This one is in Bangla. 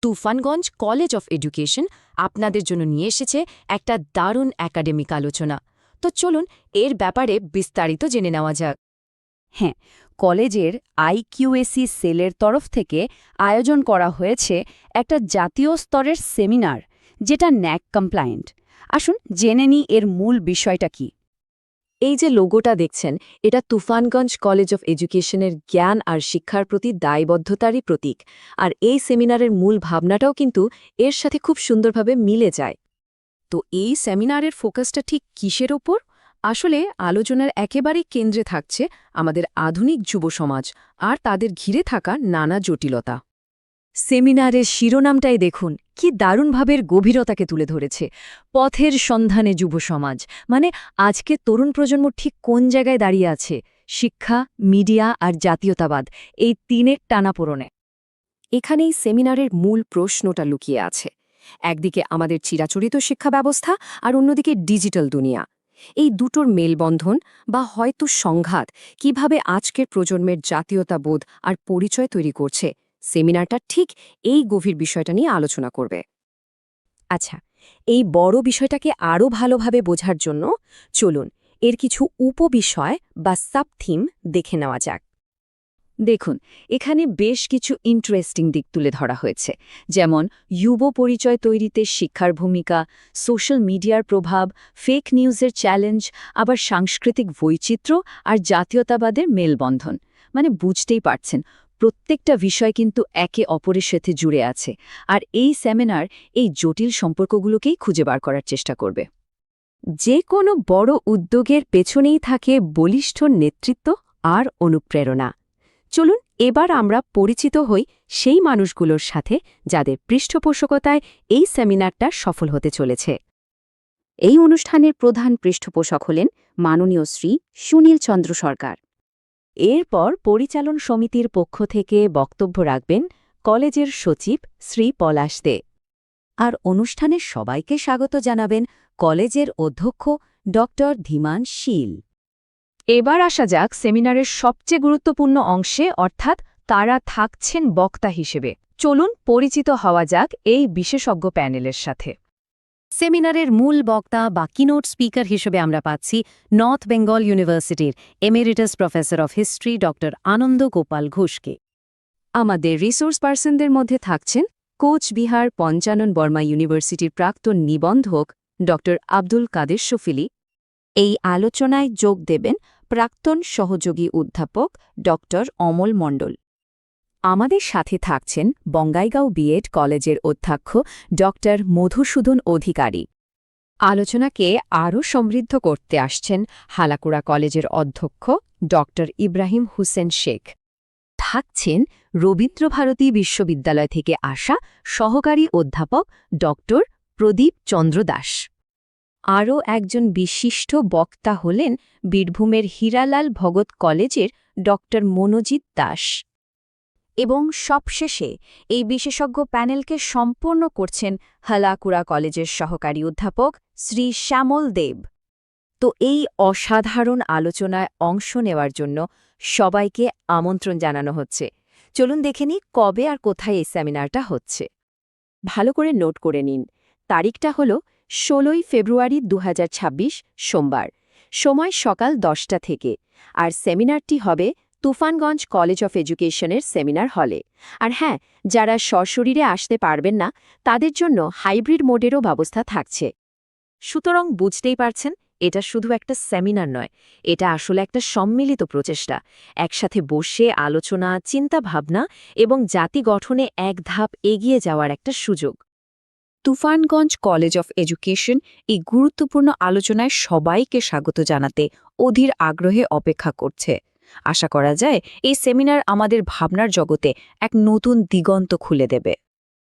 তুফানগঞ্জ কলেজ অফ এডুকেশন আপনাদের জন্য নিয়ে এসেছে একটা দারুণ একাডেমিক আলোচনা। তো চলুন এর ব্যাপারে বিস্তারিত জেনে নেওয়া যাক। হ্যাঁ, কলেজের আইকিউএসি সেলের তরফ থেকে আয়োজন করা হয়েছে একটা জাতীয় স্তরের সেমিনার, যেটা ন্যাক কমপ্লায়েন্ট। আসুন জেনে নিই এর মূল বিষয়টা কি। এই যে লোগোটা দেখছেন, এটা তুফানগঞ্জ কলেজ অফ এডুকেশনের জ্ঞান আর শিক্ষার প্রতি দায়বদ্ধতারই প্রতীক। আর এই সেমিনারের মূল ভাবনাটাও কিন্তু এর সাথে খুব সুন্দরভাবে মিলে যায়। তো এই সেমিনারের ফোকাসটা ঠিক কিসের ওপর? আসলে আলোচনার একেবারেই কেন্দ্রে থাকছে আমাদের আধুনিক যুব সমাজ আর তাদের ঘিরে থাকা নানা জটিলতা। সেমিনারের শিরোনামটাই দেখুন, কি দারুণভাবের গভীরতাকে তুলে ধরেছে। পথের সন্ধানে যুব সমাজ, মানে আজকে তরুণ প্রজন্ম ঠিক কোন জায়গায় দাঁড়িয়ে আছে? শিক্ষা, মিডিয়া আর জাতীয়তাবাদ, এই তিনের টানাপোড়েনে। এখানেই সেমিনারের মূল প্রশ্নটা লুকিয়ে আছে। একদিকে আমাদের চিরাচরিত শিক্ষা ব্যবস্থা আর অন্যদিকে ডিজিটাল দুনিয়া। এই দুটোর মেলবন্ধন বা হয়তো সংঘাত কিভাবে আজকের প্রজন্মের জাতীয়তাবোধ আর পরিচয় তৈরি করছে, সেমিনারটা ঠিক এই গভীর বিষয়টা নিয়ে আলোচনা করবে। আচ্ছা, এই বড় বিষয়টাকে আরও ভালোভাবে বোঝার জন্য চলুন এর কিছু উপবিষয় বা সাবথিম দেখে নেওয়া যাক। দেখুন, এখানে বেশ কিছু ইন্টারেস্টিং দিক তুলে ধরা হয়েছে, যেমন যুব পরিচয় তৈরিতে শিক্ষার ভূমিকা, সোশ্যাল মিডিয়ার প্রভাব, ফেক নিউজের চ্যালেঞ্জ, আবার সাংস্কৃতিক বৈচিত্র্য আর জাতীয়তাবাদের মেলবন্ধন। মানে বুঝতেই পারছেন, প্রত্যেকটা বিষয় কিন্তু একে অপরের সাথে জুড়ে আছে। আর এই সেমিনার এই জটিল সম্পর্কগুলোকেই খুঁজে বার করার চেষ্টা করবে। যে কোনো বড় উদ্যোগের পেছনেই থাকে বলিষ্ঠ নেতৃত্ব আর অনুপ্রেরণা। চলুন এবার আমরা পরিচিত হই সেই মানুষগুলোর সাথে যাদের পৃষ্ঠপোষকতায় এই সেমিনারটা সফল হতে চলেছে। এই অনুষ্ঠানের প্রধান পৃষ্ঠপোষক হলেন মাননীয় শ্রী সুনীল চন্দ্র সরকার। এরপর পরিচালন সমিতির পক্ষ থেকে বক্তব্য রাখবেন কলেজের সচিব শ্রী পলাশ দে। আর অনুষ্ঠানের সবাইকে স্বাগত জানাবেন কলেজের অধ্যক্ষ ডক্টর ধীমান শীল। এবার আসা যাক সেমিনারের সবচেয়ে গুরুত্বপূর্ণ অংশে, অর্থাৎ তারা থাকছেন বক্তা হিসেবে। চলুন পরিচিত হওয়া যাক এই বিশেষজ্ঞ প্যানেলের সাথে। সেমিনারের মূল বক্তা বা কিনোট স্পিকার হিসেবে আমরা পাচ্ছি নর্থ বেঙ্গল ইউনিভার্সিটির emeritus professor of history doctor Ananda Gopal ঘোষকে। আমাদের রিসোর্স পার্সনদের মধ্যে থাকছেন কোচবিহার পঞ্চানন বর্মা ইউনিভার্সিটির প্রাক্তন নিবন্ধক ডক্টর আব্দুল কাদের শফিলি। এই আলোচনায় যোগ দেবেন প্রাক্তন সহযোগী অধ্যাপক ডক্টর অমল মণ্ডল। আমাদের সাথে থাকছেন বঙ্গাইগাঁও বিএড কলেজের অধ্যক্ষ ডক্টর মধুসূদন অধিকারী। আলোচনাকে আরও সমৃদ্ধ করতে আসছেন হালাকুড়া কলেজের অধ্যক্ষ ডক্টর ইব্রাহিম হুসেন শেখ। থাকছেন রবীন্দ্রভারতী বিশ্ববিদ্যালয় থেকে আসা সহকারী অধ্যাপক ডক্টর প্রদীপ চন্দ্র দাস। আরও একজন বিশিষ্ট বক্তা হলেন বীরভূমের হীরালাল ভগত কলেজের ডক্টর মনোজিৎ দাস। এবং সবশেষে এই বিশেষজ্ঞ প্যানেলকে সম্পূর্ণ করছেন হালাকুড়া কলেজের সহকারী অধ্যাপক শ্রী শ্যামল দেব। তো এই অসাধারণ আলোচনায় অংশ নেওয়ার জন্য সবাইকে আমন্ত্রণ জানানো হচ্ছে। চলুন দেখে নিই কবে আর কোথায় এই সেমিনারটা হচ্ছে। ভালো করে নোট করে নিন। তারিখটা হল 16ই ফেব্রুয়ারি 2026 সোমবার, সময় সকাল 10টা থেকে। আর সেমিনারটি হবে তুফানগঞ্জ কলেজ অফ এডুকেশনের সেমিনার হলে। আর হ্যাঁ, যারা সশরীরে আসতে পারবেন না তাদের জন্য হাইব্রিড মোডেরও ব্যবস্থা থাকছে। সুতরাং বুঝতেই পারছেন, এটা শুধু একটা সেমিনার নয়, এটা আসলে একটা সম্মিলিত প্রচেষ্টা। একসাথে বসে আলোচনা, চিন্তাভাবনা এবং জাতি গঠনে এক ধাপ এগিয়ে যাওয়ার একটা সুযোগ। তুফানগঞ্জ কলেজ অফ এডুকেশন এই গুরুত্বপূর্ণ আলোচনায় সবাইকে স্বাগত জানাতে অধীর আগ্রহে অপেক্ষা করছে। আশা করা যায় এই সেমিনার আমাদের ভাবনার জগতে এক নতুন দিগন্ত খুলে দেবে।